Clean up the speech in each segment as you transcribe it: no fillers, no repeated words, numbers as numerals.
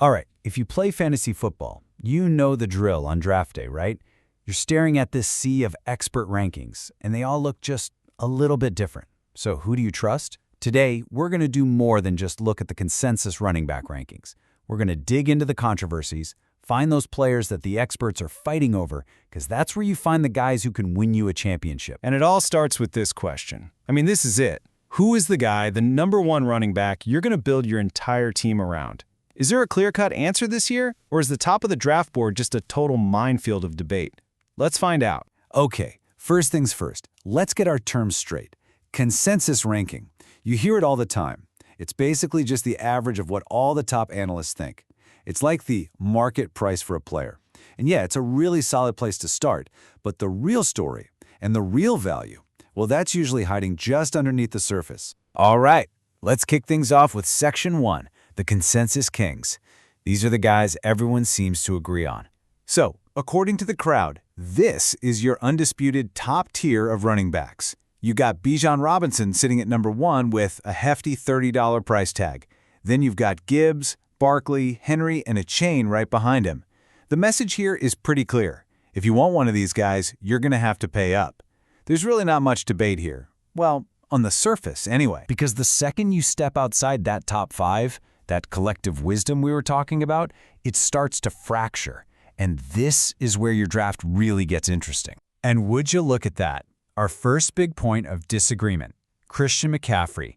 All right, if you play fantasy football, you know the drill on draft day, right? You're staring at this sea of expert rankings, and they all look just a little bit different. So who do you trust? Today, we're going to do more than just look at the consensus running back rankings. We're going to dig into the controversies, find those players that the experts are fighting over, because that's where you find the guys who can win you a championship. And it all starts with this question. This is it. Who is the guy, the #1 running back you're going to build your entire team around? Is there a clear-cut answer this year, or is the top of the draft board just a total minefield of debate? Let's find out. Okay, first things first, let's get our terms straight. Consensus ranking. You hear it all the time. It's basically just the average of what all the top analysts think. It's like the market price for a player. And yeah, it's a really solid place to start, but the real story and the real value, well, that's usually hiding just underneath the surface. All right, let's kick things off with Section 1, the Consensus Kings. These are the guys everyone seems to agree on. So, according to the crowd, this is your undisputed top tier of running backs. You got Bijan Robinson sitting at #1 with a hefty $30 price tag. Then you've got Gibbs, Barkley, Henry, and a chain right behind him. The message here is pretty clear. If you want one of these guys, you're going to have to pay up. There's really not much debate here. Well, on the surface anyway. Because the second you step outside that top 5, that collective wisdom we were talking about, it starts to fracture. And this is where your draft really gets interesting. And would you look at that? Our first big point of disagreement, Christian McCaffrey.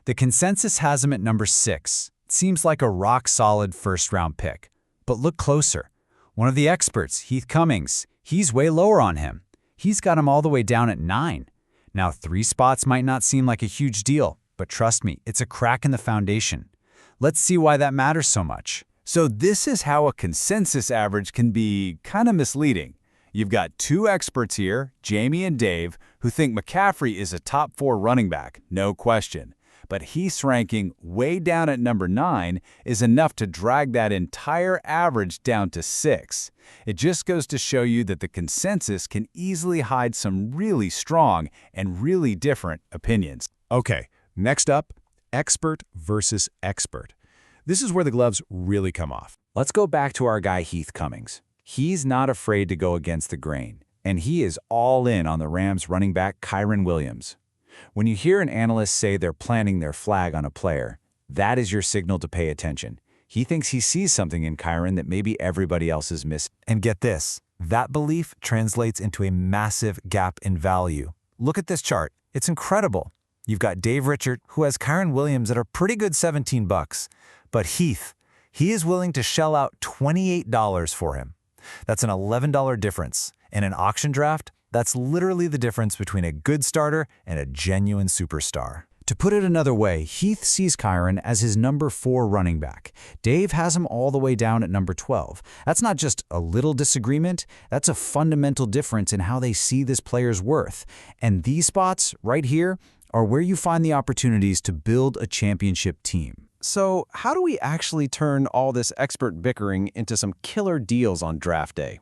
The consensus has him at #6. It seems like a rock-solid first-round pick. But look closer. One of the experts, Heath Cummings, he's way lower on him. He's got him all the way down at 9. Now, 3 spots might not seem like a huge deal, but trust me, it's a crack in the foundation. Let's see why that matters so much. So this is how a consensus average can be kind of misleading. You've got 2 experts here, Jamie and Dave, who think McCaffrey is a top 4 running back, no question. But Heath's ranking way down at #9 is enough to drag that entire average down to 6. It just goes to show you that the consensus can easily hide some really strong and really different opinions. Okay, next up, expert versus expert. This is where the gloves really come off. Let's go back to our guy Heath Cummings. He's not afraid to go against the grain, and he is all in on the Rams running back Kyren Williams. When you hear an analyst say they're planting their flag on a player, that is your signal to pay attention. He thinks he sees something in Kyren that maybe everybody else is missing. And get this, that belief translates into a massive gap in value. Look at this chart. It's incredible. You've got Dave Richard, who has Kyren Williams at a pretty good $17. But Heath, he is willing to shell out $28 for him. That's an $11 difference. In an auction draft, that's literally the difference between a good starter and a genuine superstar. To put it another way, Heath sees Kyren as his #4 running back. Dave has him all the way down at #12. That's not just a little disagreement, that's a fundamental difference in how they see this player's worth. And these spots right here are where you find the opportunities to build a championship team. So how do we actually turn all this expert bickering into some killer deals on draft day?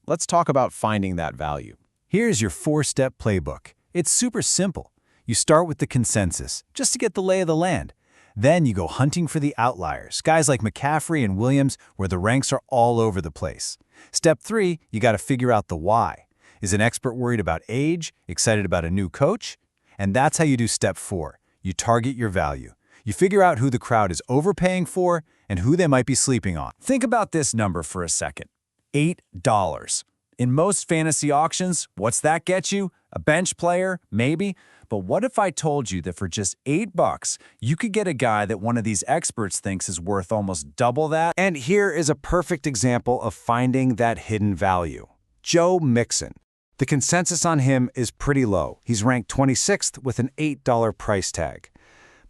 Let's talk about finding that value. Here's your 4-step playbook. It's super simple. You start with the consensus, just to get the lay of the land. Then you go hunting for the outliers, guys like McCaffrey and Williams, where the ranks are all over the place. Step 3, you got to figure out the why. Is an expert worried about age, excited about a new coach? And that's how you do step 4. You target your value. You figure out who the crowd is overpaying for and who they might be sleeping on. Think about this number for a second. $8. In most fantasy auctions, what's that get you? A bench player? Maybe. But what if I told you that for just $8, you could get a guy that one of these experts thinks is worth almost double that? And here is a perfect example of finding that hidden value. Joe Mixon. The consensus on him is pretty low. He's ranked 26th with an $8 price tag.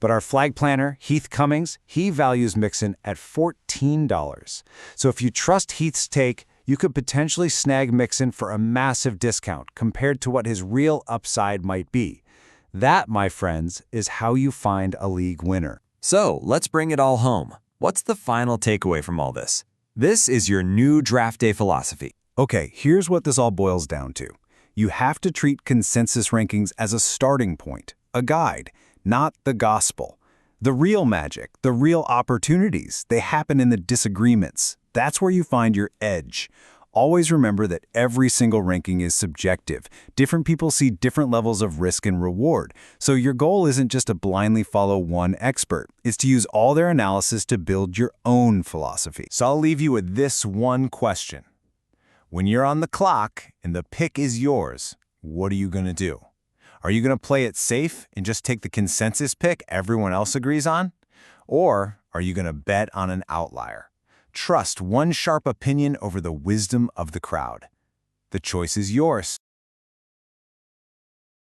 But our flag planner, Heath Cummings, he values Mixon at $14. So if you trust Heath's take, you could potentially snag Mixon for a massive discount compared to what his real upside might be. That, my friends, is how you find a league winner. So let's bring it all home. What's the final takeaway from all this? This is your new draft day philosophy. Okay, here's what this all boils down to. You have to treat consensus rankings as a starting point, a guide, not the gospel. The real magic, the real opportunities, they happen in the disagreements. That's where you find your edge. Always remember that every single ranking is subjective. Different people see different levels of risk and reward. So your goal isn't just to blindly follow one expert. It's to use all their analysis to build your own philosophy. So I'll leave you with this one question. When you're on the clock and the pick is yours, what are you going to do? Are you going to play it safe and just take the consensus pick everyone else agrees on? Or are you going to bet on an outlier? Trust one sharp opinion over the wisdom of the crowd. The choice is yours.